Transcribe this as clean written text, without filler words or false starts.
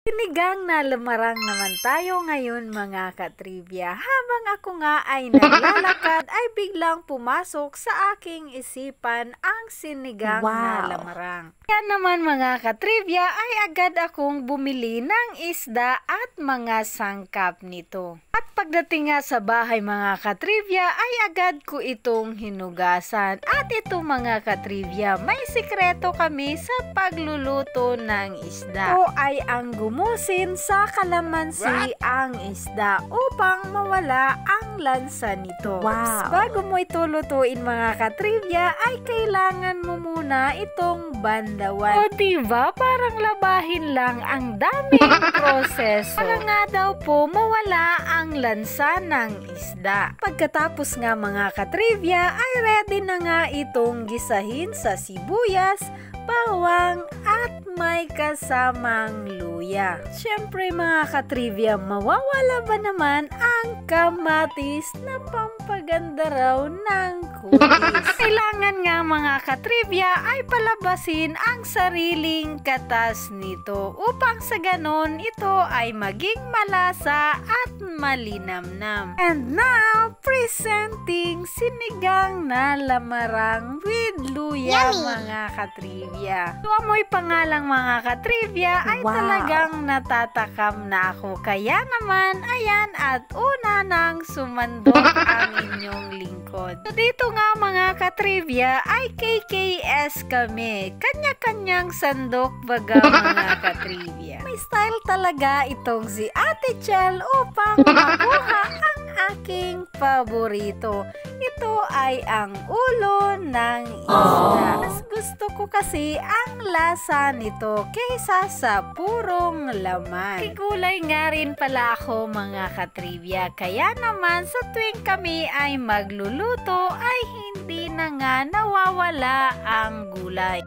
Sinigang na lumarang naman tayo ngayon mga katrivia. Habang ako nga ay naglalakad ay biglang pumasok sa aking isipan ang sinigang na lamarang. Kaya naman mga katrivia ay agad akong bumili ng isda at mga sangkap nito. At pagdating nga sa bahay mga katrivia ay agad ko itong hinugasan. At ito mga katrivia, may sikreto kami sa pagluluto ng isda. O ay ang gumusin sa kalamansi ang isda upang mawala ang lansa nito. Bago mo ito lutuin mga katrivia ay kailangan mo muna itong bandawan. O diba parang labahin lang ang daming proseso. Para nga daw po mawala ang lansa ng isda. Pagkatapos nga mga katrivia ay ready na nga itong gisahin sa sibuyas, bawang at may kasamang luya. Siyempre mga katrivia, mawawala ba naman ang kamatis na pampaganda raw ng kutis? Kailangan nga mga katrivia ay palabasin ang sariling katas nito upang sa ganon ito ay maging malasa at malinamnam. And now, presenting sinigang na lamarang with luya mga katrivia. So, amoy pangalang mga katrivia ay talagang natatakam na ako. Kaya naman, ayan at una nang sumandok ang inyong lingkod. So, dito nga mga katrivia ay KKS kami. Kanya-kanyang sandok baga mga katrivia. May style talaga itong si Ate Chel upang makuha ang aking paborito. Ito ay ang ulo ng isda. Mas gusto ko kasi ang lasa nito kaysa sa purong laman. Kigulay nga rin pala ako mga katrivia. Kaya naman sa tuwing kami ay magluluto ay hindi na nga nawawala ang gulay.